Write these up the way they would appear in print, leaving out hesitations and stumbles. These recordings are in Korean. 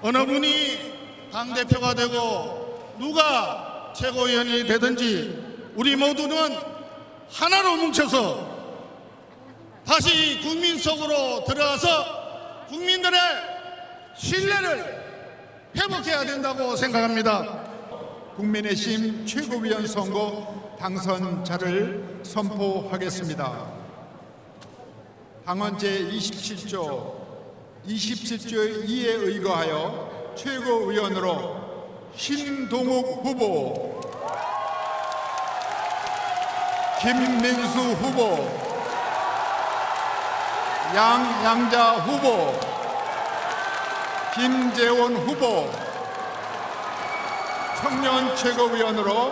어느 분이 당대표가 되고 누가 최고위원이 되든지 우리 모두는 하나로 뭉쳐서 다시 국민 속으로 들어가서 국민들의 신뢰를 회복해야 된다고 생각합니다. 국민의힘 최고위원 선거 당선자를 선포하겠습니다. 당헌 제27조 27조의 2에 의거하여 최고위원으로 신동욱 후보, 김민수 후보, 양양자 후보, 김재원 후보, 청년 최고위원으로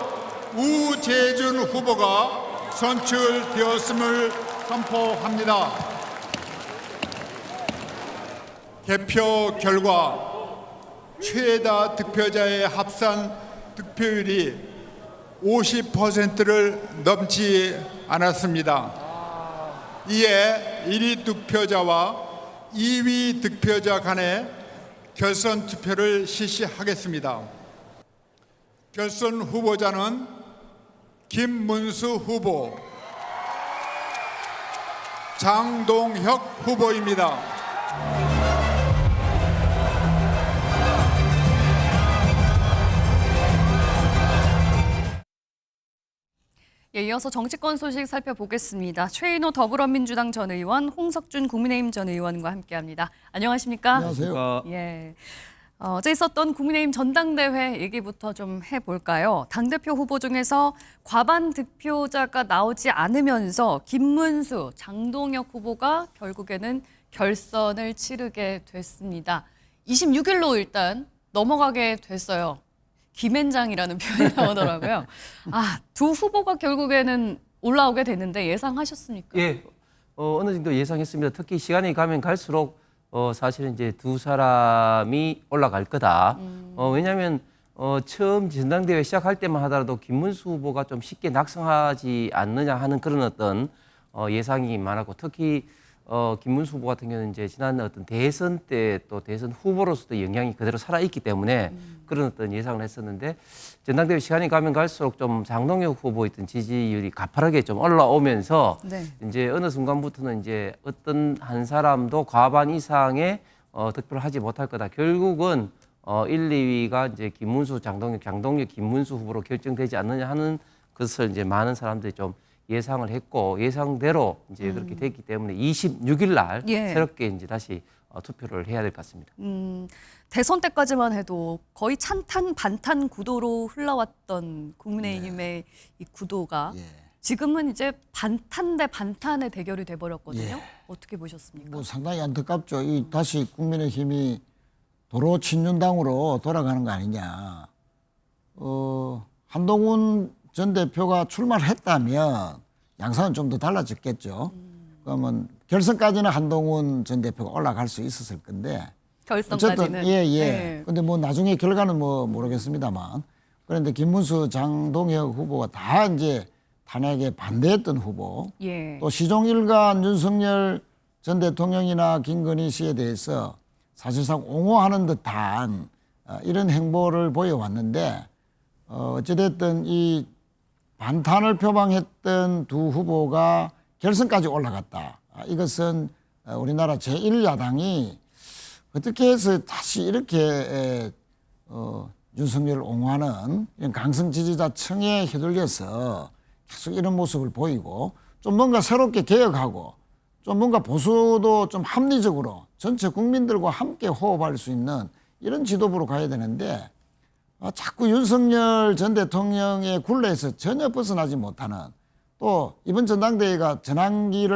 우재준 후보가 선출되었음을 선포합니다. 개표 결과 최다 득표자의 합산 득표율이 50%를 넘지 않았습니다. 이에 1위 득표자와 2위 득표자 간에 결선 투표를 실시하겠습니다. 결선 후보자는 김문수 후보, 장동혁 후보입니다. 예, 이어서 정치권 소식 살펴보겠습니다. 최인호 더불어민주당 전 의원, 홍석준 국민의힘 전 의원과 함께합니다. 안녕하십니까? 안녕하세요. 예. 어제 있었던 국민의힘 전당대회 얘기부터 좀 해볼까요? 당대표 후보 중에서 과반 득표자가 나오지 않으면서 김문수, 장동혁 후보가 결국에는 결선을 치르게 됐습니다. 26일로 일단 넘어가게 됐어요. 김앤장이라는 표현이 나오더라고요. 두 후보가 결국에는 올라오게 됐는데 예상하셨습니까? 예, 어느 정도 예상했습니다. 특히 시간이 가면 갈수록 사실은 이제 두 사람이 올라갈 거다. 왜냐하면 처음 전당대회 시작할 때만 하더라도 김문수 후보가 좀 쉽게 낙성하지 않느냐 하는 그런 어떤 예상이 많았고, 특히 김문수 후보 같은 경우는 이제 지난 어떤 대선 때 또 대선 후보로서도 영향이 그대로 살아있기 때문에 그런 어떤 예상을 했었는데, 전당대회 시간이 가면 갈수록 좀 장동혁 후보 있던 지지율이 가파르게 좀 올라오면서 네. 이제 어느 순간부터는 이제 어떤 한 사람도 과반 이상의 득표를 하지 못할 거다. 결국은 1, 2위가 이제 김문수, 장동혁, 김문수 후보로 결정되지 않느냐 하는 것을 이제 많은 사람들이 좀 예상을 했고, 예상대로 이제 그렇게 됐기 때문에 26일 날 예. 새롭게 이제 다시 투표를 해야 될 것 같습니다. 대선 때까지만 해도 거의 찬탄 반탄 구도로 흘러왔던 국민의힘의 이 구도가 지금은 이제 반탄 대 반탄의 대결이 돼버렸거든요. 어떻게 보셨습니까? 뭐 상당히 안타깝죠. 이 다시 국민의힘이 도로 친윤당으로 돌아가는 거 아니냐. 한동훈 전 대표가 출마를 했다면 양상은 좀 더 달라졌겠죠. 그러면 결선까지는 한동훈 전 대표가 올라갈 수 있었을 건데. 결선까지는. 어쨌든 예. 네. 근데 뭐 나중에 결과는 뭐 모르겠습니다만. 그런데 김문수, 장동혁 후보가 다 이제 탄핵에 반대했던 후보. 예. 또 시종일관 윤석열 전 대통령이나 김건희 씨에 대해서 사실상 옹호하는 듯한 이런 행보를 보여왔는데, 어찌됐든 이 반탄을 표방했던 두 후보가 결선까지 올라갔다. 이것은 우리나라 제1야당이 어떻게 해서 다시 이렇게 윤석열을 옹호하는 이런 강성 지지자층에 휘둘려서 계속 이런 모습을 보이고, 좀 뭔가 새롭게 개혁하고 좀 뭔가 보수도 좀 합리적으로 전체 국민들과 함께 호흡할 수 있는 이런 지도부로 가야 되는데, 자꾸 윤석열 전 대통령의 굴레에서 전혀 벗어나지 못하는, 또 이번 전당대회가 전환길에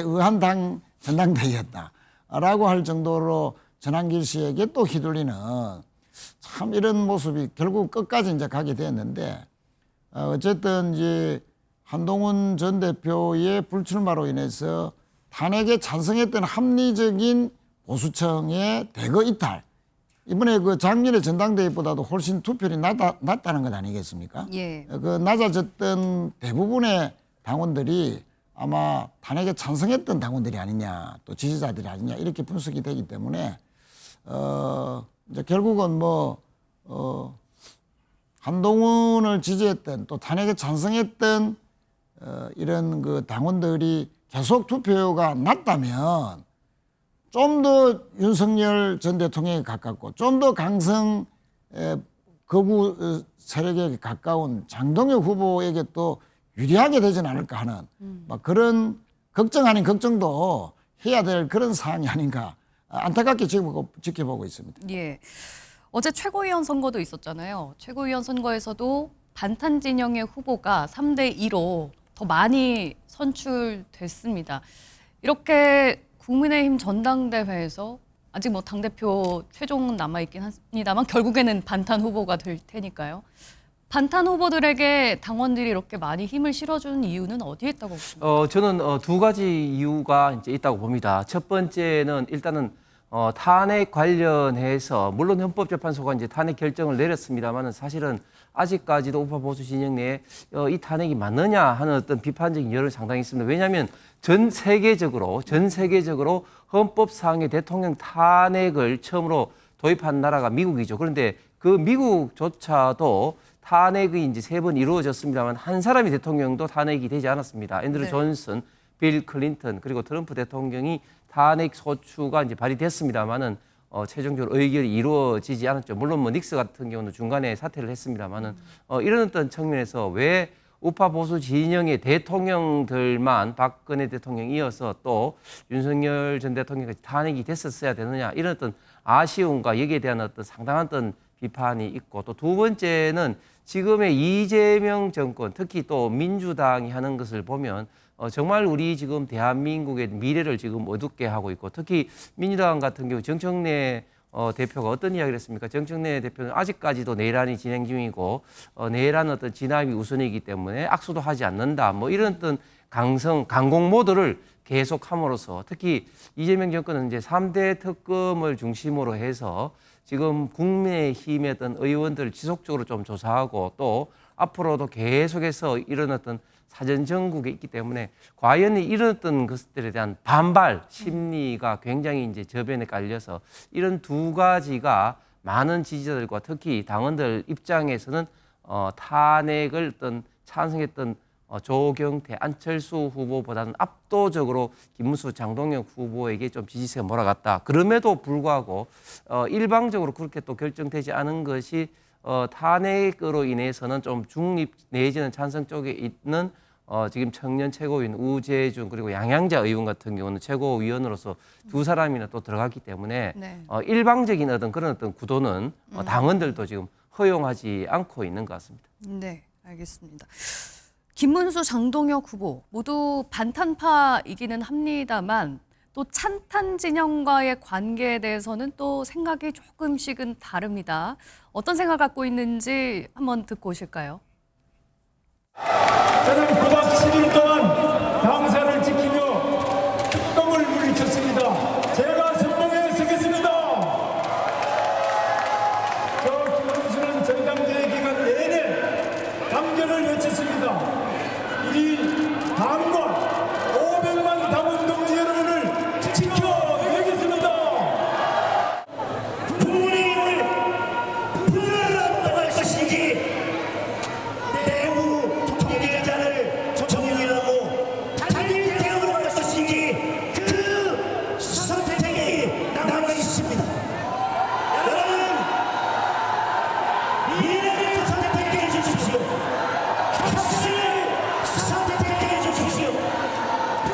의한 당 전당대회였다라고 할 정도로 전환길 씨에게 또 휘둘리는 참 이런 모습이 결국 끝까지 이제 가게 되었는데, 어쨌든 이제 한동훈 전 대표의 불출마로 인해서 탄핵에 찬성했던 합리적인 보수층의 대거 이탈, 이번에 그 작년의 전당대회보다도 훨씬 투표율이 낮다는 것 아니겠습니까? 예. 그 낮아졌던 대부분의 당원들이 아마 탄핵에 찬성했던 당원들이 아니냐, 또 지지자들이 아니냐, 이렇게 분석이 되기 때문에 이제 결국은 한동훈을 지지했던 또 탄핵에 찬성했던 이런 그 당원들이 계속 투표가 낮다면 좀 더 윤석열 전 대통령에 가깝고 좀 더 강성 거부 세력에 가까운 장동혁 후보에게 또 유리하게 되진 않을까 하는 막 그런 걱정 아닌 걱정도 해야 될 그런 사안이 아닌가 안타깝게 지켜보고 있습니다. 예. 어제 최고위원 선거도 있었잖아요. 최고위원 선거에서도 반탄 진영의 후보가 3대 2로 더 많이 선출됐습니다. 이렇게 국민의힘 전당대회에서 아직 당대표 최종은 남아있긴 합니다만 결국에는 반탄 후보가 될 테니까요. 반탄 후보들에게 당원들이 이렇게 많이 힘을 실어주는 이유는 어디에 있다고 보십니까? 저는 두 가지 이유가 이제 있다고 봅니다. 첫 번째는 일단은 탄핵 관련해서 물론 헌법재판소가 이제 탄핵 결정을 내렸습니다만은 사실은 아직까지도 우파 보수 진영 내에 이 탄핵이 맞느냐 하는 어떤 비판적인 여론이 상당히 있습니다. 왜냐하면 전 세계적으로 헌법상의 대통령 탄핵을 처음으로 도입한 나라가 미국이죠. 그런데 그 미국조차도 탄핵이 이제 3번 이루어졌습니다만 한 사람이 대통령도 탄핵이 되지 않았습니다. 앤드루 네. 존슨, 빌 클린턴 그리고 트럼프 대통령이 탄핵 소추가 이제 발의됐습니다만은 최종적으로 의결이 이루어지지 않았죠. 물론 닉스 같은 경우는 중간에 사퇴를 했습니다만은 이런 어떤 측면에서 왜 우파 보수 진영의 대통령들만 박근혜 대통령 이어서 또 윤석열 전 대통령까지 탄핵이 됐었어야 되느냐 이런 어떤 아쉬움과 여기에 대한 어떤 상당한 어떤 비판이 있고 또 두 번째는 지금의 이재명 정권 특히 또 민주당이 하는 것을 보면 정말 우리 지금 대한민국의 미래를 지금 어둡게 하고 있고 특히 민주당 같은 경우 정청래 대표가 어떤 이야기를 했습니까? 정청래 대표는 아직까지도 내란이 진행 중이고 내란 어떤 진압이 우선이기 때문에 악수도 하지 않는다. 이런 어떤 강공 모드를 계속함으로써 특히 이재명 정권은 이제 3대 특검을 중심으로 해서 지금 국민의힘의 어떤 의원들을 지속적으로 좀 조사하고 또 앞으로도 계속해서 이런 어떤 사전 전국에 있기 때문에 과연 이런 어떤 것들에 대한 반발 심리가 굉장히 이제 저변에 깔려서 이런 두 가지가 많은 지지자들과 특히 당원들 입장에서는 탄핵을 어떤 찬성했던 조경태, 안철수 후보보다는 압도적으로 김문수, 장동혁 후보에게 좀 지지세가 몰아갔다. 그럼에도 불구하고 일방적으로 그렇게 또 결정되지 않은 것이 탄핵으로 인해서는 좀 중립 내지는 찬성 쪽에 있는 지금 청년 최고위원 우재준 그리고 양양자 의원 같은 경우는 최고위원으로서 두 사람이나 또 들어갔기 때문에 네. 일방적인 그런 어떤 구도는 당원들도 지금 허용하지 않고 있는 것 같습니다. 네, 알겠습니다. 김문수, 장동혁 후보 모두 반탄파이기는 합니다만 또 찬탄 진영과의 관계에 대해서는 또 생각이 조금씩은 다릅니다. 어떤 생각 갖고 있는지 한번 듣고 오실까요? 저는 9박 10일 동안 당사를 지키며 특검을 물리쳤습니다. 제가 선봉에 서겠습니다. 저 김문수는 전당대회 기간 내내 당전을 외쳤습니다. 이 당과 500만 당원 동지 여러분을 지켜내겠습니다. 국민의힘을 불러라고 할 것인지 내부 통계자를 정리하고 단일 대응으로 할 것인지 그 선택이 남아 있습니다. 여러분 미래를 선택해 주십시오. 혁신을 선택해 주십시오.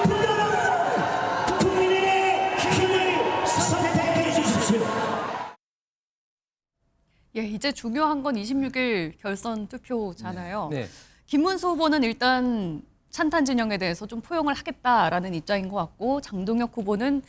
불러라 국민의 힘을 선택해 주십시오. 예, 이제 중요한 건 26일 결선 투표잖아요. 네. 김문수 후보는 일단 찬탄 진영에 대해서 좀 포용을 하겠다라는 입장인 것 같고 장동혁 후보는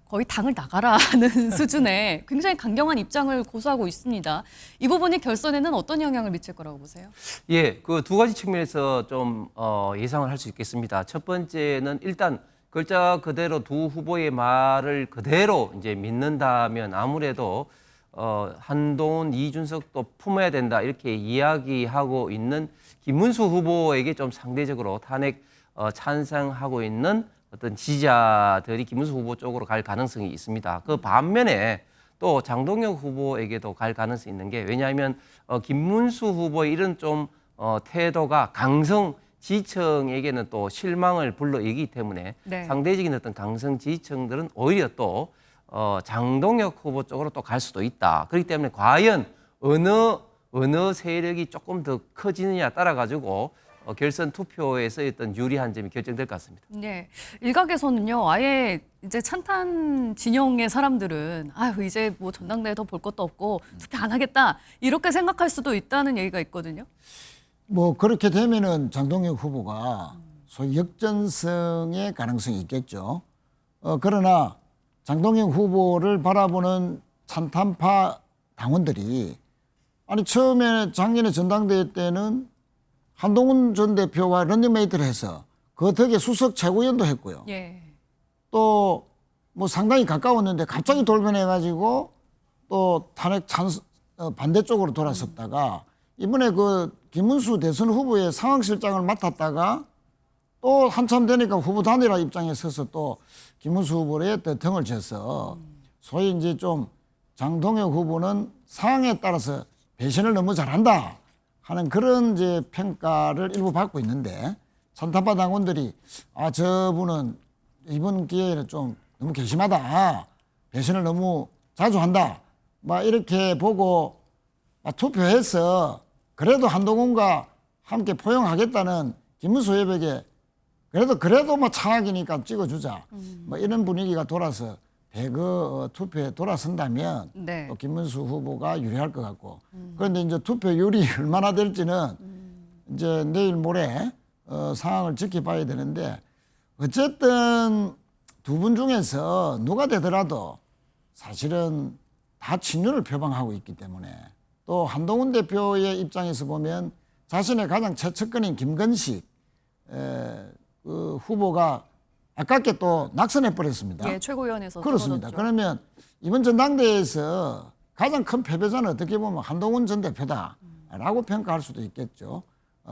거의 당을 나가라 하는 수준의 굉장히 강경한 입장을 고수하고 있습니다. 이 부분이 결선에는 어떤 영향을 미칠 거라고 보세요? 예, 그 두 가지 측면에서 좀 예상을 할 수 있겠습니다. 첫 번째는 일단 글자 그대로 두 후보의 말을 그대로 이제 믿는다면 아무래도 한동훈, 이준석도 품어야 된다 이렇게 이야기하고 있는 김문수 후보에게 좀 상대적으로 탄핵 찬성하고 있는 어떤 지지자들이 김문수 후보 쪽으로 갈 가능성이 있습니다. 그 반면에 또 또 장동혁 후보에게도 갈 가능성이 있는 게 왜냐하면 김문수 후보의 이런 좀 태도가 강성 지지층에게는 또 실망을 불러일으키기 때문에 네. 상대적인 어떤 강성 지지층들은 오히려 또 장동혁 후보 쪽으로 또 갈 수도 있다. 그렇기 때문에 과연 어느 세력이 조금 더 커지느냐에 따라 가지고 결선 투표에서 어떤 유리한 점이 결정될 것 같습니다. 네, 일각에서는요, 아예 이제 찬탄 진영의 사람들은 아유 이제 뭐 전당대회 더 볼 것도 없고 투표 안 하겠다 이렇게 생각할 수도 있다는 얘기가 있거든요. 뭐 그렇게 되면은 장동혁 후보가 소위 역전승의 가능성이 있겠죠. 그러나 장동혁 후보를 바라보는 찬탄파 당원들이 아니 처음에 작년에 전당대회 때는 한동훈 전 대표와 런닝메이트를 해서 그 덕에 수석 최고위원도 했고요. 예. 또 뭐 상당히 가까웠는데 갑자기 돌변해가지고 또 탄핵 반대쪽으로 돌아섰다가 이번에 그 김문수 대선 후보의 상황실장을 맡았다가 또 한참 되니까 후보 단일화 입장에 서서 또 김문수 후보에 등을 져서 소위 이제 좀 장동혁 후보는 상황에 따라서 배신을 너무 잘한다 하는 그런 이제 평가를 일부 받고 있는데 찬탄파 당원들이 아 저분은 이번 기회에는 좀 너무 괘씸하다 배신을 너무 자주 한다 막 이렇게 보고 투표해서 그래도 한동훈과 함께 포용하겠다는 김문수 후보에게 그래도 뭐 창학이니까 찍어주자 뭐 이런 분위기가 돌아서 대거 투표에 돌아선다면 네. 또 김문수 후보가 유리할 것 같고 그런데 이제 투표율이 얼마나 될지는 이제 내일 모레 상황을 지켜봐야 되는데 어쨌든 두 분 중에서 누가 되더라도 사실은 다 친윤을 표방하고 있기 때문에 또 한동훈 대표의 입장에서 보면 자신의 가장 최측근인 김건식 그 후보가 아깝게 또 낙선해 버렸습니다. 예, 최고위원회에서 그렇습니다. 떨어졌죠. 그러면 이번 전당대회에서 가장 큰 패배자는 어떻게 보면 한동훈 전 대표다라고 평가할 수도 있겠죠.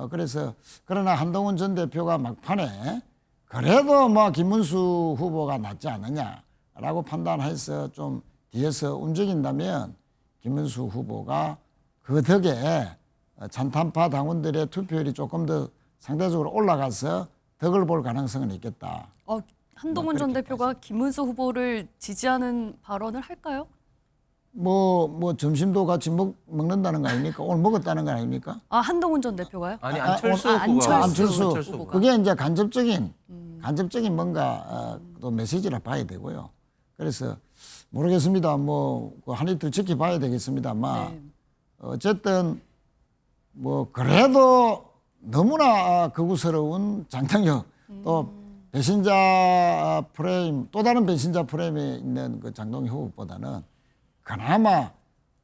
그래서 그러나 한동훈 전 대표가 막판에 그래도 뭐 김문수 후보가 낫지 않느냐라고 판단해서 좀 뒤에서 움직인다면 김문수 후보가 그 덕에 찬탄파 당원들의 투표율이 조금 더 상대적으로 올라가서 덕을 볼 가능성은 있겠다. 한동훈 전 그렇게 대표가 김문수 후보를 지지하는 발언을 할까요? 뭐 점심도 같이 먹는다는 거 아닙니까? 오늘 먹었다는 거 아닙니까? 아, 한동훈 전 대표가요? 아니 안철수 오늘 후보가 안철수 안철수. 그게 이제 간접적인 뭔가 또 메시지라 봐야 되고요. 그래서 모르겠습니다. 한 이틀 지켜봐야 되겠습니다만 네. 어쨌든 뭐 그래도 너무나 극우스러운 장동혁 또 배신자 프레임 또 다른 배신자 프레임에 있는 그 장동혁 후보보다는 그나마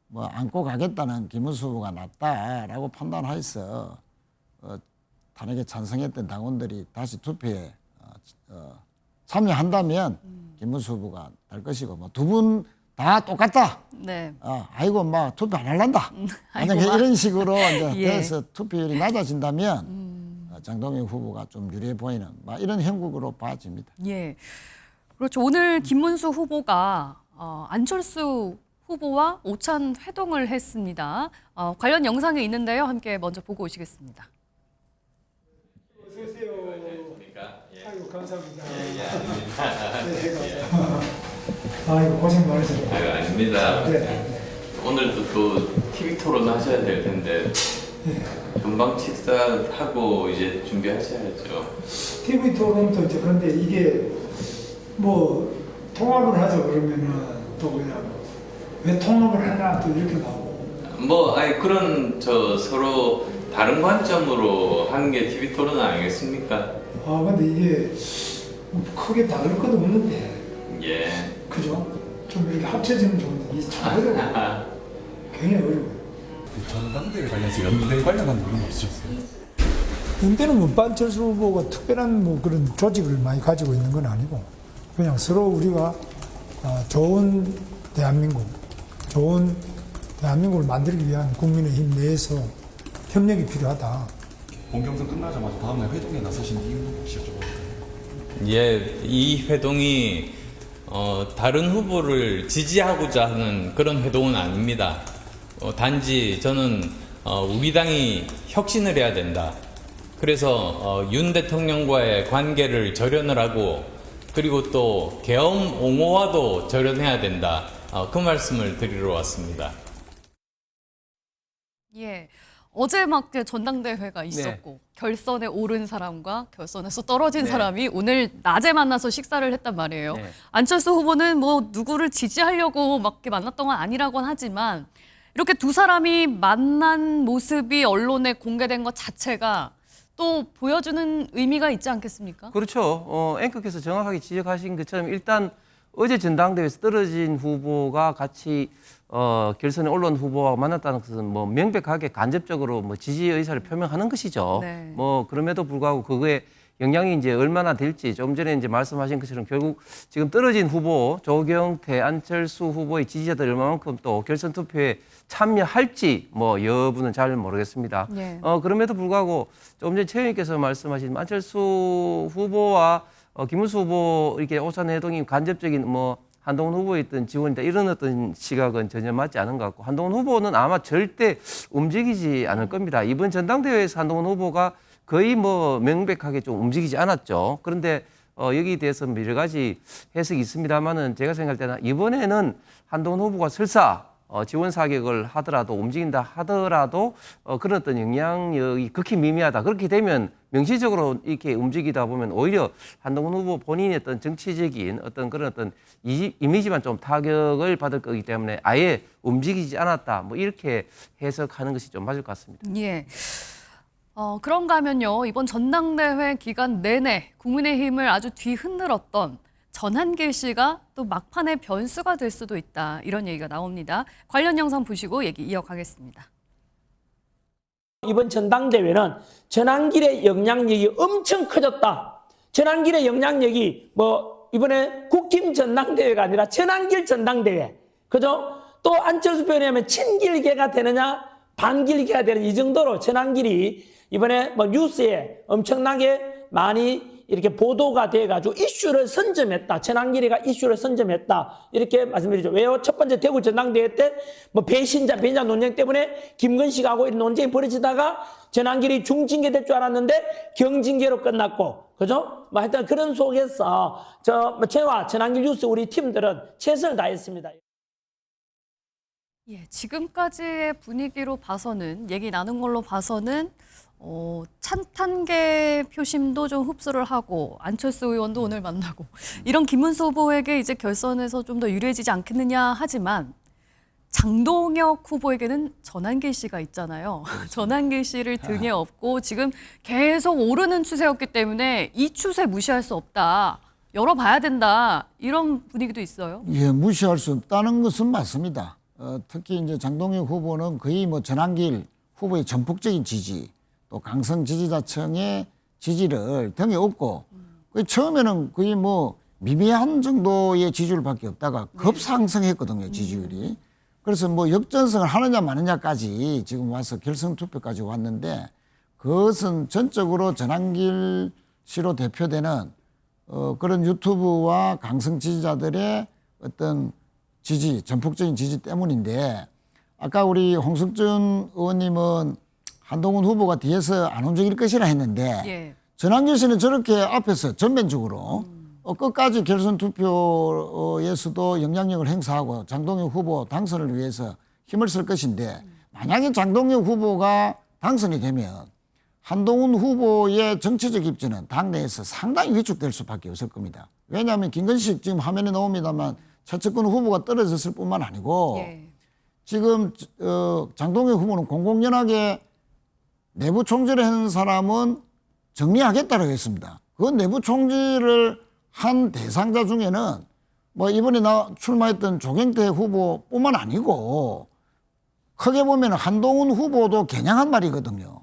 뭐 안고 가겠다는 김문수 후보가 낫다라고 판단해서 탄핵에 찬성했던 당원들이 다시 투표에 참여한다면 김문수 후보가 될 것이고 뭐 두 분 다 똑같다. 네. 아이고 막 투표 안 할란다. 만약에 아이고, 이런 식으로 이제 예. 돼서 투표율이 낮아진다면 장동혁 후보가 좀 유리해 보이는 막 이런 형국으로 봐집니다. 예. 그렇죠. 오늘 김문수 후보가 안철수 후보와 오찬 회동을 했습니다. 관련 영상이 있는데요. 함께 먼저 보고 오시겠습니다. 어서 오세요. 아이고 감사합니다. 아이고 고생 많으셨어요. 아유, 아닙니다. 네. 오늘도 또 TV 토론 하셔야 될 텐데 금방 식사하고 이제 준비하셔야죠. TV 토론도 이제 그런데 이게 뭐 통합을 하죠 그러면은 또 그냥 왜 통합을 하나 또 이렇게 나오고. 뭐 아니 그런 서로 다른 관점으로 하는 게 TV 토론 아니겠습니까? 근데 이게 뭐 크게 다를 것도 없는데 예. 그죠? 좀 이렇게 합쳐지면 좋은데 이게 참 어려워. 굉장히 어려워. 전당대회 관련해서 연대 관련한 그런 거 없으셨어요? 연대는 뭐 안철수 후보가 특별한 뭐 그런 조직을 많이 가지고 있는 건 아니고 그냥 서로 우리가 좋은 대한민국을 만들기 위한 국민의힘 내에서 협력이 필요하다. 본경선 끝나자마자 다음날 회동에 나서신 이유 혹시 여쭤봐도 될까요? 예, 이 회동이 다른 후보를 지지하고자 하는 그런 회동은 아닙니다. 단지 저는 우리 당이 혁신을 해야 된다. 그래서 윤 대통령과의 관계를 절연을 하고 그리고 또 계엄 옹호와도 절연해야 된다. 그 말씀을 드리러 왔습니다. 예. 어제 막 전당대회가 있었고 결선에 오른 사람과 결선에서 떨어진 사람이 오늘 낮에 만나서 식사를 했단 말이에요. 네. 안철수 후보는 뭐 누구를 지지하려고 막 이렇게 만났던 건 아니라고는 하지만 이렇게 두 사람이 만난 모습이 언론에 공개된 것 자체가 또 보여주는 의미가 있지 않겠습니까? 그렇죠. 앵커께서 정확하게 지적하신 것처럼 일단 어제 전당대회에서 떨어진 후보가 같이 결선에 올라온 후보와 만났다는 것은 뭐 명백하게 간접적으로 뭐 지지 의사를 표명하는 것이죠. 네. 뭐 그럼에도 불구하고 그거에 영향이 이제 얼마나 될지 좀 전에 이제 말씀하신 것처럼 결국 지금 떨어진 후보 조경태, 안철수 후보의 지지자들이 얼마만큼 또 결선 투표에 참여할지 뭐 여부는 잘 모르겠습니다. 네. 그럼에도 불구하고 조금 전에 최 의원께서 말씀하신 안철수 후보와 김문수 후보 이렇게 오찬 회동이 간접적인 뭐 한동훈 후보의 어떤 지원이다 이런 어떤 시각은 전혀 맞지 않은 것 같고 한동훈 후보는 아마 절대 움직이지 않을 겁니다. 이번 전당대회에서 한동훈 후보가 거의 뭐 명백하게 좀 움직이지 않았죠. 그런데 여기에 대해서 여러 가지 해석이 있습니다만은 제가 생각할 때는 이번에는 한동훈 후보가 설사 지원 사격을 하더라도 움직인다 하더라도 그런 어떤 영향력이 극히 미미하다. 그렇게 되면 명시적으로 이렇게 움직이다 보면 오히려 한동훈 후보 본인의 어떤 정치적인 어떤 그런 어떤 이미지만 좀 타격을 받을 거기 때문에 아예 움직이지 않았다. 뭐 이렇게 해석하는 것이 좀 맞을 것 같습니다. 예. 그런가 하면요. 이번 전당대회 기간 내내 국민의힘을 아주 뒤흔들었던 전한길 씨가 또 막판에 변수가 될 수도 있다. 이런 얘기가 나옵니다. 관련 영상 보시고 얘기 이어가겠습니다. 이번 전당대회는 전한길의 영향력이 엄청 커졌다. 전한길의 영향력이 뭐 이번에 국힘 전당대회가 아니라 전한길 전당대회. 그죠? 또 안철수 표현하면 친길계가 되느냐 반길계가 되는 이 정도로 전한길이 이번에 뭐 뉴스에 엄청나게 많이 이렇게 보도가 돼가지고 이슈를 선점했다. 전한길이가 이슈를 선점했다. 이렇게 말씀드리죠. 왜요? 첫 번째 대구 전당대회 때 뭐 배신자 논쟁 때문에 김건식하고 이런 논쟁이 벌어지다가 전한길이 중징계 될 줄 알았는데 경징계로 끝났고, 그죠? 뭐 하여튼 그런 속에서 저와 전한길 뉴스 우리 팀들은 최선을 다했습니다. 예, 지금까지의 분위기로 봐서는 얘기 나눈 걸로 봐서는 찬탄계 표심도 좀 흡수를 하고 안철수 의원도 오늘 만나고 이런 김문수 후보에게 이제 결선에서 좀 더 유리해지지 않겠느냐 하지만 장동혁 후보에게는 전한길 씨가 있잖아요. 전한길 씨를 등에 업고 지금 계속 오르는 추세였기 때문에 이 추세 무시할 수 없다. 열어봐야 된다. 이런 분위기도 있어요. 예, 무시할 수 없다는 것은 맞습니다. 특히 이제 장동혁 후보는 거의 뭐 전한길 후보의 전폭적인 지지, 또 강성 지지자층의 지지를 등에 업고 처음에는 거의 뭐 미미한 정도의 지지율밖에 없다가 급상승했거든요, 지지율이. 그래서 뭐 역전승을 하느냐 마느냐까지 지금 와서 결선 투표까지 왔는데 그것은 전적으로 전한길 씨로 대표되는 그런 유튜브와 강성 지지자들의 어떤 지지, 전폭적인 지지 때문인데 아까 우리 홍석준 의원님은 한동훈 후보가 뒤에서 안 움직일 것이라 했는데 예. 전한길 씨는 저렇게 앞에서 전면적으로 끝까지 결선 투표에서도 영향력을 행사하고 장동혁 후보 당선을 위해서 힘을 쓸 것인데 만약에 장동혁 후보가 당선이 되면 한동훈 후보의 정치적 입지는 당내에서 상당히 위축될 수밖에 없을 겁니다. 왜냐하면 김건식 지금 화면에 나옵니다만 최측근 후보가 떨어졌을 뿐만 아니고 예. 지금 장동혁 후보는 공공연하게 내부 총질을 하는 사람은 정리하겠다고 했습니다. 그 내부 총질을 한 대상자 중에는 뭐 이번에 출마했던 조경태 후보뿐만 아니고 크게 보면 한동훈 후보도 겨냥한 말이거든요.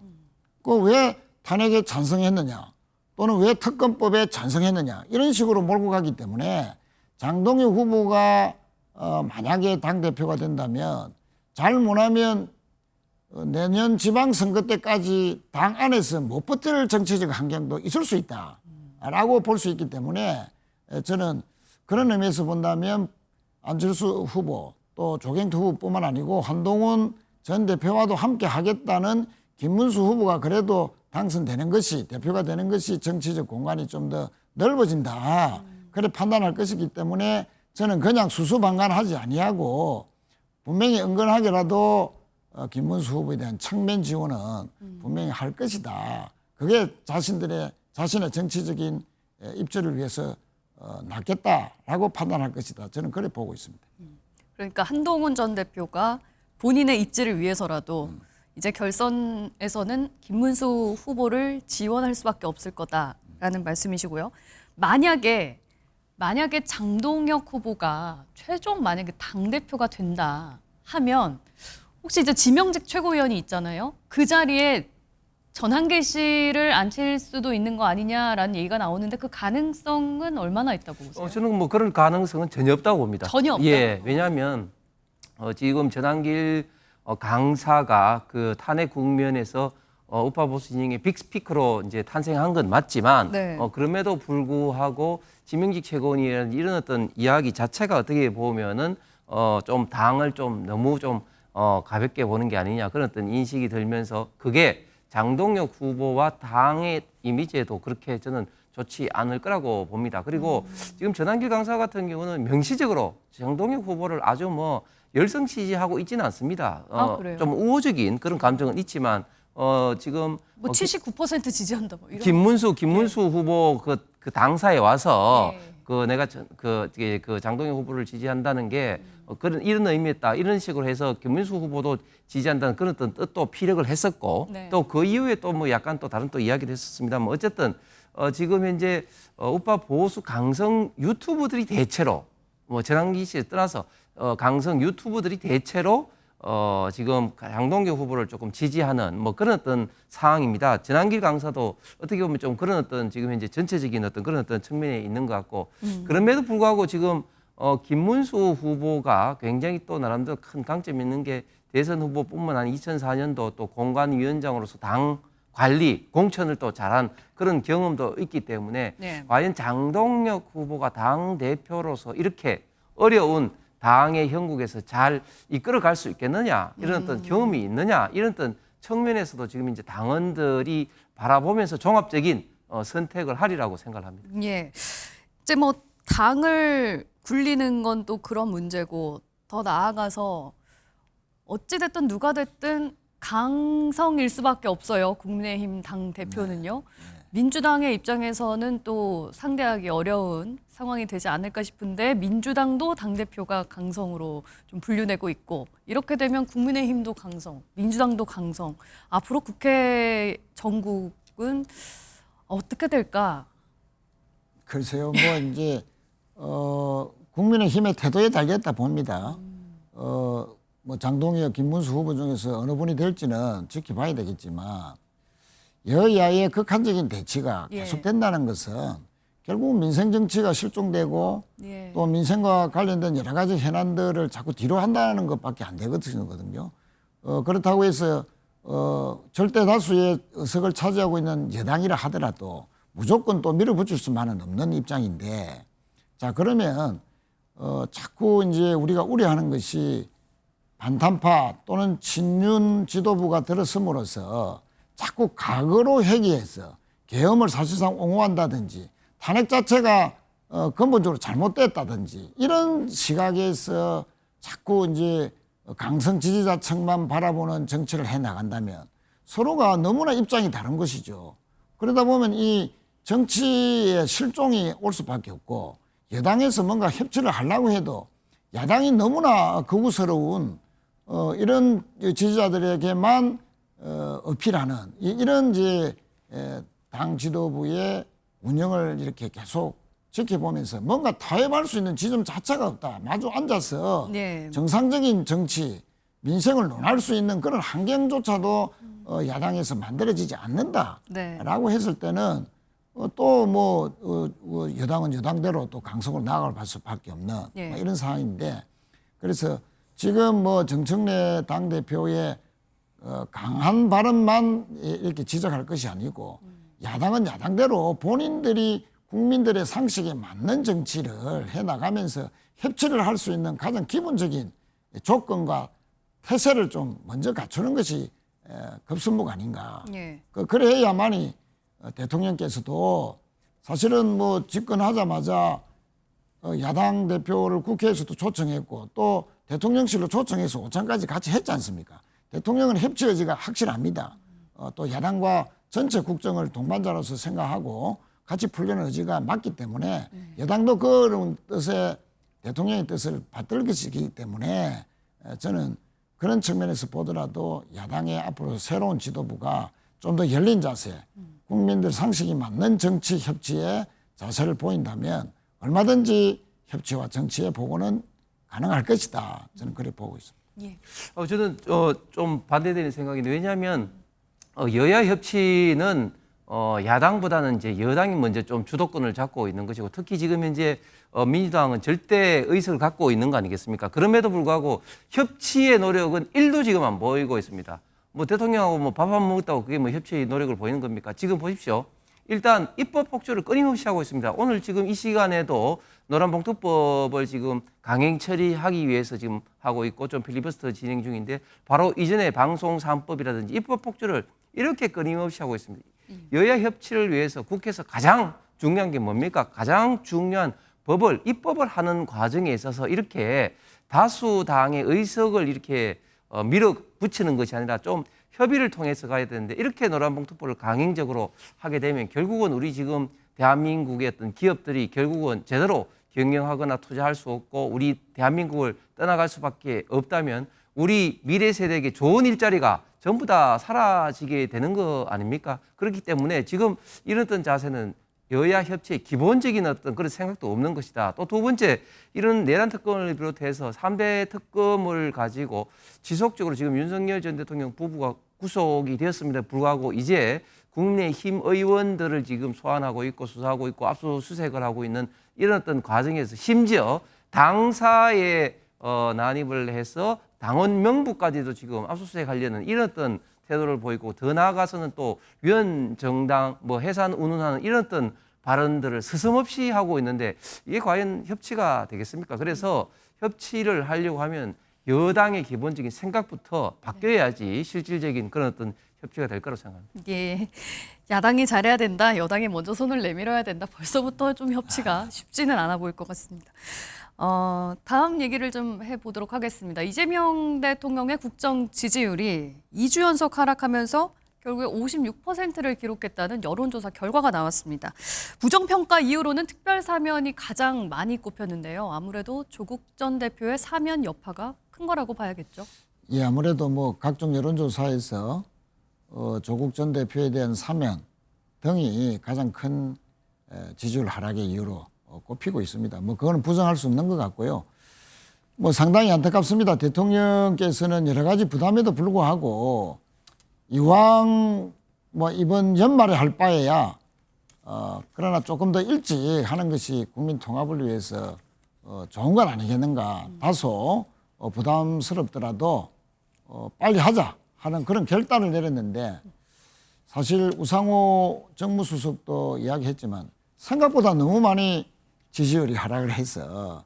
그 왜 탄핵에 찬성했느냐 또는 왜 특검법에 찬성했느냐 이런 식으로 몰고 가기 때문에 장동혁 후보가 만약에 당대표가 된다면 잘못하면 내년 지방선거 때까지 당 안에서 못 버틸 정치적 환경도 있을 수 있다라고 볼 수 있기 때문에 저는 그런 의미에서 본다면 안철수 후보 또 조경태 후보뿐만 아니고 한동훈 전 대표와도 함께 하겠다는 김문수 후보가 그래도 당선되는 것이 대표가 되는 것이 정치적 공간이 좀 더 넓어진다. 그래 판단할 것이기 때문에 저는 그냥 수수방관하지 아니하고 분명히 은근하게라도 김문수 후보에 대한 청면 지원은 분명히 할 것이다. 그게 자신의 정치적인 입지를 위해서 낫겠다라고 판단할 것이다. 저는 그래 보고 있습니다. 그러니까 한동훈 전 대표가 본인의 입지를 위해서라도 이제 결선에서는 김문수 후보를 지원할 수밖에 없을 거다라는 말씀이시고요. 만약에 장동혁 후보가 최종 만약에 당대표가 된다 하면 혹시 이제 지명직 최고위원이 있잖아요. 그 자리에 전한길 씨를 앉힐 수도 있는 거 아니냐라는 얘기가 나오는데 그 가능성은 얼마나 있다고 보세요? 저는 뭐 그런 가능성은 전혀 없다고 봅니다. 전혀 없다? 예, 왜냐하면 지금 전한길 강사가 그 탄핵 국면에서 우파 보수 진영의 빅스피커로 이제 탄생한 건 맞지만 네. 그럼에도 불구하고 지명직 최고위원 이런 어떤 이야기 자체가 어떻게 보면은 좀 당을 좀 너무 좀 가볍게 보는 게 아니냐 그런 어떤 인식이 들면서 그게 장동혁 후보와 당의 이미지에도 그렇게 저는 좋지 않을 거라고 봅니다. 그리고 지금 전한길 강사 같은 경우는 명시적으로 장동혁 후보를 아주 뭐 열성 지지하고 있지는 않습니다. 그래요? 좀 우호적인 그런 감정은 있지만 지금 뭐 79% 지지한다 뭐 이런. 김문수 후보 그 당사에 와서 네. 내가 그 장동혁 후보를 지지한다는 게 그런 이런 의미였다 이런 식으로 해서 김문수 후보도 지지한다는 그런 어떤 뜻도 피력을 했었고 네. 또 그 이후에 또 뭐 약간 또 다른 또 이야기도 했었습니다만 어쨌든 지금 현재 우파 보수 강성 유튜브들이 대체로 뭐 전환기 씨에 떠나서 강성 유튜브들이 대체로 지금 장동혁 후보를 조금 지지하는 뭐 그런 어떤 상황입니다. 전한길 강사도 어떻게 보면 좀 그런 어떤 지금 현재 전체적인 어떤 그런 어떤 측면에 있는 것 같고 그럼에도 불구하고 지금 김문수 후보가 굉장히 또 나름대로 큰 강점이 있는 게 대선 후보뿐만 아니라 2004년도 또 공관위원장으로서 당 관리, 공천을 또 잘한 그런 경험도 있기 때문에 네. 과연 장동혁 후보가 당 대표로서 이렇게 어려운 당의 형국에서 잘 이끌어갈 수 있겠느냐 이런 어떤 경험이 있느냐 이런 어떤 측면에서도 지금 이제 당원들이 바라보면서 종합적인 선택을 하리라고 생각합니다. 예. 이제 뭐 당을 굴리는 건 또 그런 문제고 더 나아가서 어찌 됐든 누가 됐든 강성일 수밖에 없어요. 국민의힘 당 대표는요. 민주당의 입장에서는 또 상대하기 어려운 상황이 되지 않을까 싶은데 민주당도 당대표가 강성으로 좀 분류되고 있고 이렇게 되면 국민의힘도 강성, 민주당도 강성. 앞으로 국회 정국은 어떻게 될까? 글쎄요, 뭐 이제 국민의힘의 태도에 달렸다 봅니다. 뭐 장동혁, 김문수 후보 중에서 어느 분이 될지는 지켜봐야 되겠지만 여야의 극한적인 대치가 예. 계속된다는 것은 결국 민생 정치가 실종되고 예. 또 민생과 관련된 여러 가지 현안들을 자꾸 뒤로 한다는 것밖에 안 되거든요. 그렇다고 해서 절대 다수의 의석을 차지하고 있는 여당이라 하더라도 무조건 또 밀어붙일 수만은 없는 입장인데 자 그러면 자꾸 이제 우리가 우려하는 것이 반탄파 또는 친윤 지도부가 들어섬으로써 자꾸 과거로 회귀해서 계엄을 사실상 옹호한다든지 탄핵 자체가 근본적으로 잘못됐다든지 이런 시각에서 자꾸 이제 강성 지지자 측만 바라보는 정치를 해 나간다면 서로가 너무나 입장이 다른 것이죠. 그러다 보면 이 정치의 실종이 올 수밖에 없고 여당에서 뭔가 협치를 하려고 해도 야당이 너무나 거구스러운 이런 지지자들에게만 어필하는 이런 이제 당 지도부의 운영을 이렇게 계속 지켜보면서 뭔가 타협할 수 있는 지점 자체가 없다. 마주 앉아서 네. 정상적인 정치, 민생을 논할 수 있는 그런 환경조차도 야당에서 만들어지지 않는다라고 했을 때는 또 뭐 여당은 여당대로 또 강성으로 나아갈 수밖에 없는 네. 이런 상황인데 그래서 지금 뭐 정청래 당대표의 강한 발언만 이렇게 지적할 것이 아니고 야당은 야당대로 본인들이 국민들의 상식에 맞는 정치를 해나가면서 협치를 할 수 있는 가장 기본적인 조건과 태세를 좀 먼저 갖추는 것이 급선무가 아닌가. 예. 그래야만이 대통령께서도 사실은 뭐 집권하자마자 야당 대표를 국회에서도 초청했고 또 대통령실로 초청해서 오찬까지 같이 했지 않습니까? 대통령은 협치 의지가 확실합니다. 또 야당과 전체 국정을 동반자로서 생각하고 같이 풀려는 의지가 맞기 때문에 여당도 그런 뜻에 대통령의 뜻을 받들 것이기 때문에 저는 그런 측면에서 보더라도 야당의 앞으로 새로운 지도부가 좀 더 열린 자세, 국민들 상식이 맞는 정치 협치의 자세를 보인다면 얼마든지 협치와 정치의 복원은 가능할 것이다. 저는 그렇게 보고 있습니다. 예. 저는 좀 반대되는 생각인데 왜냐하면 여야 협치는 야당보다는 이제 여당이 먼저 좀 주도권을 잡고 있는 것이고 특히 지금 현재 민주당은 절대 의석을 갖고 있는 거 아니겠습니까? 그럼에도 불구하고 협치의 노력은 1도 지금 안 보이고 있습니다. 뭐 대통령하고 뭐 밥 안 먹었다고 그게 뭐 협치의 노력을 보이는 겁니까? 지금 보십시오. 일단 입법 폭주를 끊임없이 하고 있습니다. 오늘 지금 이 시간에도 노란봉투법을 지금 강행 처리하기 위해서 지금 하고 있고 좀 필리버스터 진행 중인데 바로 이전에 방송 3법이라든지 입법 폭주를 이렇게 끊임없이 하고 있습니다. 여야 협치를 위해서 국회에서 가장 중요한 게 뭡니까? 가장 중요한 법을 입법을 하는 과정에 있어서 이렇게 다수당의 의석을 이렇게 밀어붙이는 것이 아니라 좀 협의를 통해서 가야 되는데 이렇게 노란봉투법을 강행적으로 하게 되면 결국은 우리 지금 대한민국의 어떤 기업들이 결국은 제대로 경영하거나 투자할 수 없고 우리 대한민국을 떠나갈 수밖에 없다면 우리 미래 세대에게 좋은 일자리가 전부 다 사라지게 되는 거 아닙니까? 그렇기 때문에 지금 이런 어떤 자세는 여야 협치의 기본적인 어떤 그런 생각도 없는 것이다. 또 두 번째, 이런 내란 특검을 비롯해서 3대 특검을 가지고 지속적으로 지금 윤석열 전 대통령 부부가 구속이 되었음에도 불구하고 이제 국민의힘 의원들을 지금 소환하고 있고 수사하고 있고 압수수색을 하고 있는 이런 어떤 과정에서 심지어 당사에 난입을 해서 당원 명부까지도 지금 압수수색하려는 이런 어떤 태도를 보이고 더 나아가서는 또 위원 정당 뭐 해산 운운하는 이런 어떤 발언들을 스스럼없이 하고 있는데 이게 과연 협치가 되겠습니까? 그래서 협치를 하려고 하면 여당의 기본적인 생각부터 바뀌어야지 실질적인 그런 어떤 협치가 될 거라고 생각합니다. 예. 야당이 잘해야 된다. 여당이 먼저 손을 내밀어야 된다. 벌써부터 좀 협치가 쉽지는 않아 보일 것 같습니다. 다음 얘기를 좀 해보도록 하겠습니다. 이재명 대통령의 국정 지지율이 2주 연속 하락하면서 결국에 56%를 기록했다는 여론조사 결과가 나왔습니다. 부정평가 이후로는 특별 사면이 가장 많이 꼽혔는데요. 아무래도 조국 전 대표의 사면 여파가 큰 거라고 봐야겠죠. 예, 아무래도 뭐 각종 여론조사에서 조국 전 대표에 대한 사면 등이 가장 큰 지지율 하락의 이유로 꼽히고 있습니다. 뭐 그거는 부정할 수 없는 것 같고요. 뭐 상당히 안타깝습니다. 대통령께서는 여러 가지 부담에도 불구하고 이왕 뭐 이번 연말에 할 바에야 그러나 조금 더 일찍 하는 것이 국민 통합을 위해서 좋은 건 아니겠는가. 다소 부담스럽더라도 빨리 하자 하는 그런 결단을 내렸는데 사실 우상호 정무수석도 이야기했지만 생각보다 너무 많이 지지율이 하락을 해서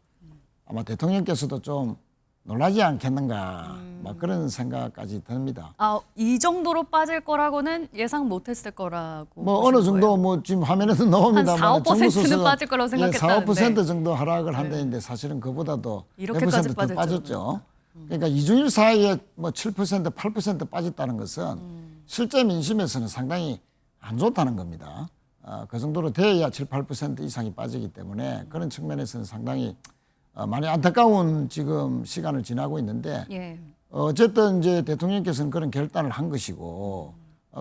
아마 대통령께서도 좀 놀라지 않겠는가 막 그런 생각까지 듭니다. 이 정도로 빠질 거라고는 예상 못했을 거라고. 뭐 어느 정도 뭐 지금 화면에도 나옵니다만 한 4-5%는 빠질 거라고 생각했다는데. 4-5% 정도 하락을 한다는데 사실은 그보다도 몇 이렇게까지 퍼센트 더 빠졌죠. 빠졌죠. 그러니까 2주일 사이에 뭐 7%, 8% 빠졌다는 것은 실제 민심에서는 상당히 안 좋다는 겁니다. 그 정도로 돼야 7, 8% 이상이 빠지기 때문에 그런 측면에서는 상당히 많이 안타까운 지금 시간을 지나고 있는데 예. 어쨌든 이제 대통령께서는 그런 결단을 한 것이고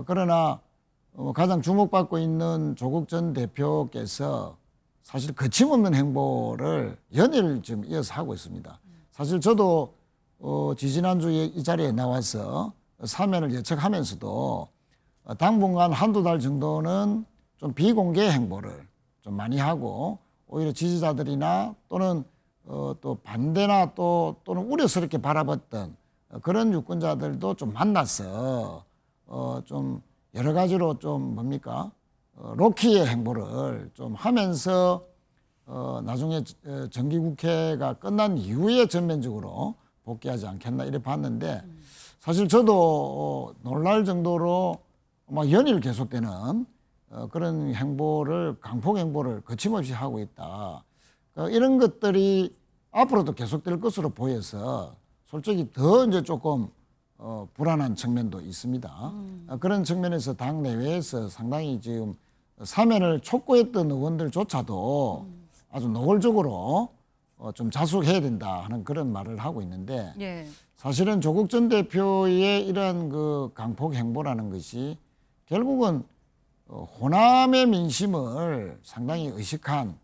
그러나 가장 주목받고 있는 조국 전 대표께서 사실 거침없는 행보를 연일 지금 이어서 하고 있습니다. 사실 저도 지지난주에 이 자리에 나와서 사면을 예측하면서도 당분간 한두 달 정도는 좀 비공개 행보를 좀 많이 하고 오히려 지지자들이나 또는 또 반대나 또는 우려스럽게 바라봤던 그런 유권자들도 좀 만나서 좀 여러 가지로 좀 뭡니까 로키의 행보를 좀 하면서 나중에 정기국회가 끝난 이후에 전면적으로 복귀하지 않겠나 이래 봤는데 사실 저도 놀랄 정도로 막 연일 계속되는 그런 행보를 강폭 행보를 거침없이 하고 있다. 이런 것들이 앞으로도 계속될 것으로 보여서 솔직히 더 이제 조금 불안한 측면도 있습니다. 그런 측면에서 당 내외에서 상당히 지금 사면을 촉구했던 의원들조차도 아주 노골적으로 좀 자숙해야 된다 하는 그런 말을 하고 있는데 예. 사실은 조국 전 대표의 이런 그 강폭 행보라는 것이 결국은 호남의 민심을 상당히 의식한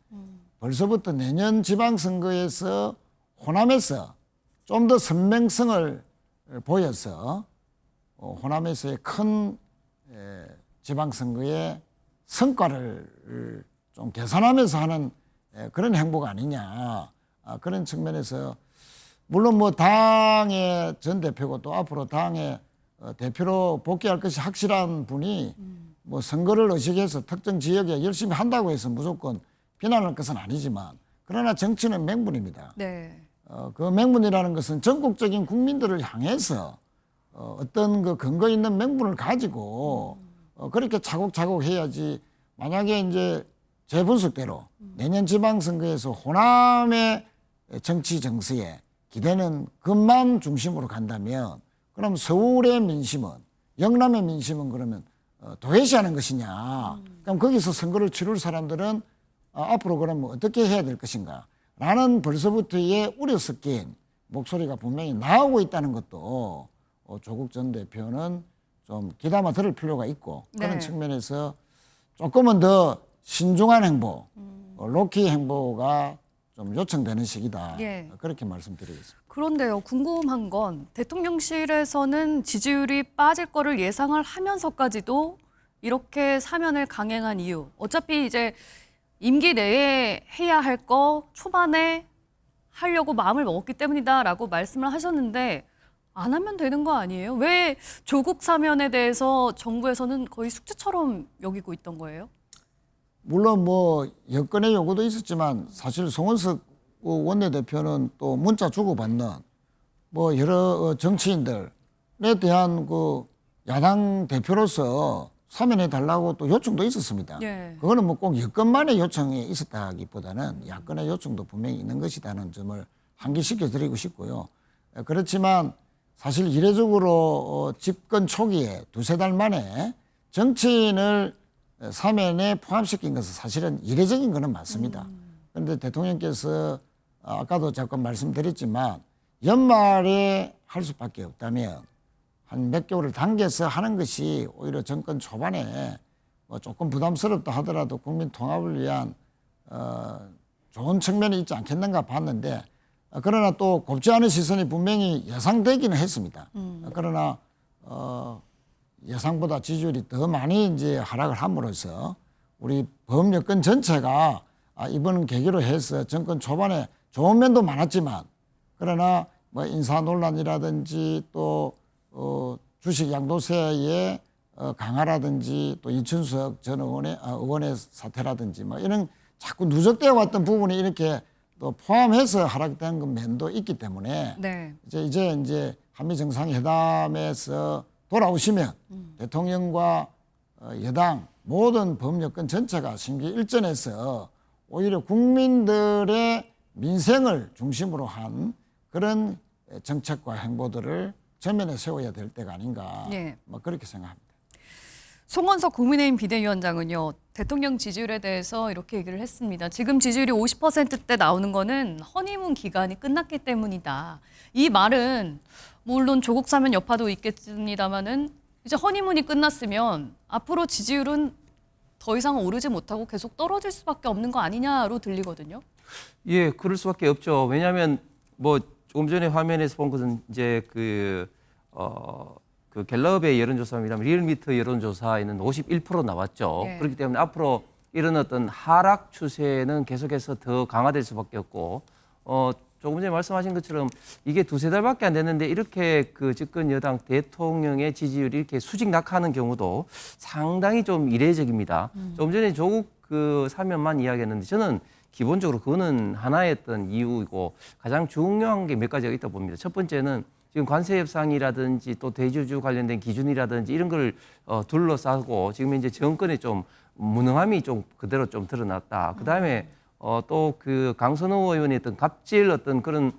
벌써부터 내년 지방선거에서 호남에서 좀 더 선명성을 보여서 호남에서의 큰 지방선거의 성과를 좀 계산하면서 하는 그런 행보가 아니냐. 그런 측면에서 물론 뭐 당의 전 대표고 또 앞으로 당의 대표로 복귀할 것이 확실한 분이 뭐 선거를 의식해서 특정 지역에 열심히 한다고 해서 무조건 비난할 것은 아니지만 그러나 정치는 맹분입니다. 네. 그 맹분이라는 것은 전국적인 국민들을 향해서 어떤 그 근거 있는 맹분을 가지고 그렇게 차곡차곡 해야지 만약에 이제 제 분석대로 내년 지방선거에서 호남의 정치 정서에 기대는 것만 중심으로 간다면 그럼 서울의 민심은 영남의 민심은 그러면 도외시하는 것이냐. 그럼 거기서 선거를 치룰 사람들은 앞으로 그러면 어떻게 해야 될 것인가. 라는 벌써부터의 우려 섞인 목소리가 분명히 나오고 있다는 것도 조국 전 대표는 좀 귀담아 들을 필요가 있고 그런 네. 측면에서 조금은 더 신중한 행보, 로키 행보가 좀 요청되는 시기다. 예. 그렇게 말씀드리겠습니다. 그런데요, 궁금한 건 대통령실에서는 지지율이 빠질 거를 예상을 하면서까지도 이렇게 사면을 강행한 이유. 어차피 이제 임기 내에 해야 할 거 초반에 하려고 마음을 먹었기 때문이다라고 말씀을 하셨는데 안 하면 되는 거 아니에요? 왜 조국 사면에 대해서 정부에서는 거의 숙제처럼 여기고 있던 거예요? 물론 뭐 여건의 요구도 있었지만 사실 송원석 원내대표는 또 문자 주고받는 뭐 여러 정치인들에 대한 그 야당 대표로서 사면해 달라고 또 요청도 있었습니다. 예. 그거는 뭐 꼭 여건만의 요청이 있었다기보다는 야권의 요청도 분명히 있는 것이라는 점을 상기시켜 드리고 싶고요. 그렇지만 사실 이례적으로 집권 초기에 두세 달 만에 정치인을 사면에 포함시킨 것은 사실은 이례적인 것은 맞습니다. 그런데 대통령께서 아까도 잠깐 말씀드렸지만 연말에 할 수밖에 없다면 한 몇 개월을 당겨서 하는 것이 오히려 정권 초반에 뭐 조금 부담스럽다 하더라도 국민 통합을 위한 좋은 측면이 있지 않겠는가 봤는데 그러나 또 곱지 않은 시선이 분명히 예상되기는 했습니다. 그러나 예상보다 지지율이 더 많이 이제 하락을 함으로써 우리 범여권 전체가 이번 계기로 해서 정권 초반에 좋은 면도 많았지만 그러나 뭐 인사 논란이라든지 또 주식 양도세의 강화라든지 또 이춘석 전 의원의 사태라든지 뭐 이런 자꾸 누적되어 왔던 부분이 이렇게 또 포함해서 하락된 면도 있기 때문에 네. 이제 한미 정상회담에서 돌아오시면 대통령과 여당 모든 법여권 전체가 심기일전해서 오히려 국민들의 민생을 중심으로 한 그런 정책과 행보들을 전면에 세워야 될 때가 아닌가 네. 뭐 그렇게 생각합니다. 송원석 국민의힘 비대위원장은요, 대통령 지지율에 대해서 이렇게 얘기를 했습니다. 지금 지지율이 50%대 나오는 거는 허니문 기간이 끝났기 때문이다. 이 말은 물론 조국 사면 여파도 있겠습니다만은 이제 허니문이 끝났으면 앞으로 지지율은 더 이상 오르지 못하고 계속 떨어질 수밖에 없는 거 아니냐로 들리거든요. 예, 그럴 수밖에 없죠. 왜냐하면 뭐 조금 전에 화면에서 본 것은 이제 그 갤럽의 여론조사입니다. 리얼미터 여론조사에는 51% 나왔죠. 네. 그렇기 때문에 앞으로 이런 어떤 하락 추세는 계속해서 더 강화될 수밖에 없고 조금 전에 말씀하신 것처럼 이게 두세 달밖에 안 됐는데 이렇게 그 집권 여당 대통령의 지지율이 이렇게 수직 낙하하는 경우도 상당히 좀 이례적입니다. 조금 전에 조국 그 사면만 이야기했는데 저는 기본적으로 그거는 하나의 어떤 이유이고 가장 중요한 게 몇 가지가 있다고 봅니다. 첫 번째는 지금 관세 협상이라든지 또 대주주 관련된 기준이라든지 이런 걸 둘러싸고 지금 이제 정권의 좀 무능함이 좀 그대로 좀 드러났다. 그다음에 또 그 강선호 의원의 어떤 갑질 어떤 그런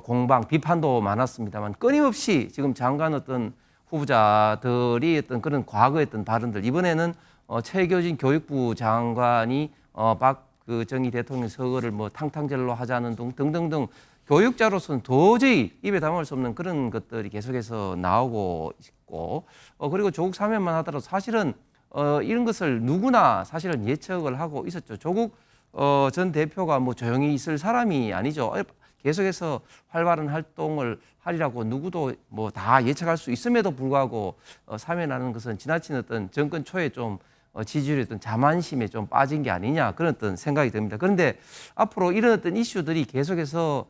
공방 비판도 많았습니다만 끊임없이 지금 장관 어떤 후보자들이 어떤 그런 과거의 어떤 발언들 이번에는 최교진 교육부 장관이 그 정의 대통령 서거를 뭐 탕탕젤로 하자는 등 등등등 교육자로서는 도저히 입에 담을 수 없는 그런 것들이 계속해서 나오고 있고 그리고 조국 사면만 하더라도 사실은 이런 것을 누구나 사실은 예측을 하고 있었죠. 조국 전 대표가 뭐 조용히 있을 사람이 아니죠. 계속해서 활발한 활동을 하리라고 누구도 뭐 다 예측할 수 있음에도 불구하고 사면하는 것은 지나친 어떤 정권 초에 좀 지지율의 어떤 자만심에 좀 빠진 게 아니냐 그런 어떤 생각이 듭니다. 그런데 앞으로 이런 어떤 이슈들이 계속해서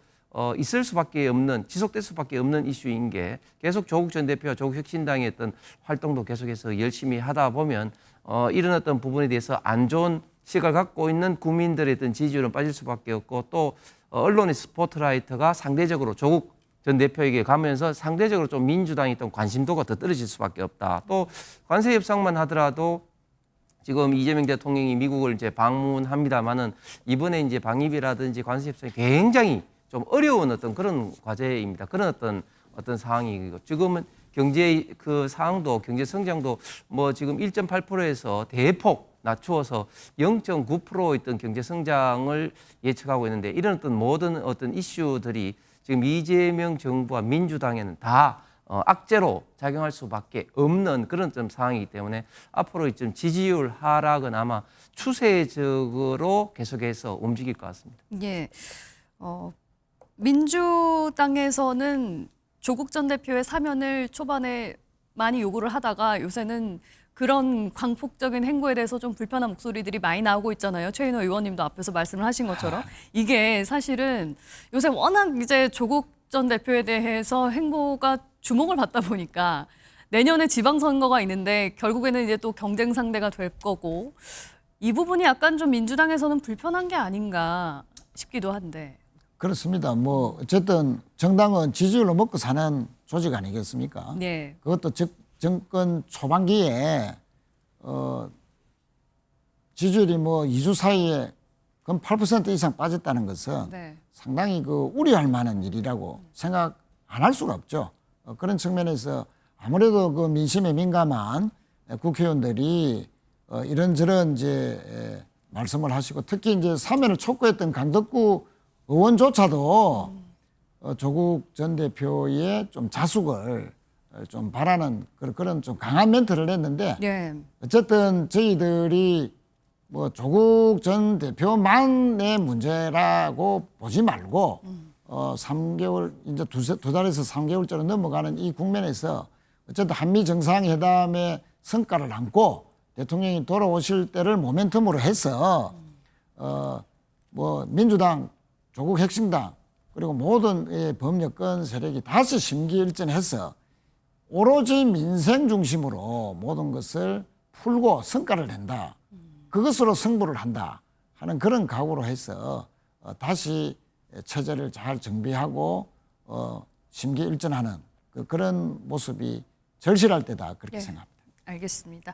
있을 수밖에 없는 지속될 수밖에 없는 이슈인 게 계속 조국 전 대표와 조국 혁신당의 어떤 활동도 계속해서 열심히 하다 보면 이런 어떤 부분에 대해서 안 좋은 시각을 갖고 있는 국민들의 어떤 지지율은 빠질 수밖에 없고 또 언론의 스포트라이트가 상대적으로 조국 전 대표에게 가면서 상대적으로 좀 민주당의 어떤 관심도가 더 떨어질 수밖에 없다. 또 관세 협상만 하더라도 지금 이재명 대통령이 미국을 이제 방문합니다만은 이번에 이제 방위비라든지 관세 협상이 굉장히 좀 어려운 어떤 그런 과제입니다. 그런 어떤 상황이고 지금은 경제 그 상황도 경제 성장도 뭐 지금 1.8%에서 대폭 낮추어서 0.9% 있던 경제 성장을 예측하고 있는데 이런 어떤 모든 어떤 이슈들이 지금 이재명 정부와 민주당에는 다 악재로 작용할 수밖에 없는 그런 좀 상황이기 때문에 앞으로 좀 지지율 하락은 아마 추세적으로 계속해서 움직일 것 같습니다. 예. 민주당에서는 조국 전 대표의 사면을 초반에 많이 요구를 하다가 요새는 그런 광폭적인 행보에 대해서 좀 불편한 목소리들이 많이 나오고 있잖아요. 최인호 의원님도 앞에서 말씀을 하신 것처럼 이게 사실은 요새 워낙 이제 조국 전 대표에 대해서 행보가 주목을 받다 보니까 내년에 지방선거가 있는데 결국에는 이제 또 경쟁 상대가 될 거고 이 부분이 약간 좀 민주당에서는 불편한 게 아닌가 싶기도 한데. 그렇습니다. 뭐 어쨌든 정당은 지지율로 먹고 사는 조직 아니겠습니까? 네. 그것도 정권 초반기에 지지율이 뭐 2주 사이에 그럼 8% 이상 빠졌다는 것은 네. 상당히 그 우려할 만한 일이라고 생각 안 할 수가 없죠. 그런 측면에서 아무래도 그 민심에 민감한 국회의원들이 이런저런 이제 말씀을 하시고 특히 이제 사면을 촉구했던 강덕구 의원조차도 조국 전 대표의 좀 자숙을 좀 바라는 그런 좀 강한 멘트를 냈는데 네. 어쨌든 저희들이 뭐 조국 전 대표만의 문제라고 보지 말고 3개월 이제 두 달에서 3개월째로 넘어가는 이 국면에서 어쨌든 한미 정상회담의 성과를 안고 대통령이 돌아오실 때를 모멘텀으로 해서 뭐 민주당 조국 혁신당 그리고 모든 범여권 세력이 다시 심기일전해서 오로지 민생 중심으로 모든 것을 풀고 성과를 낸다. 그것으로 승부를 한다 하는 그런 각오로 해서 다시 체제를 잘 정비하고 심기일전하는 그런 모습이 절실할 때다 그렇게 생각합니다. 알겠습니다.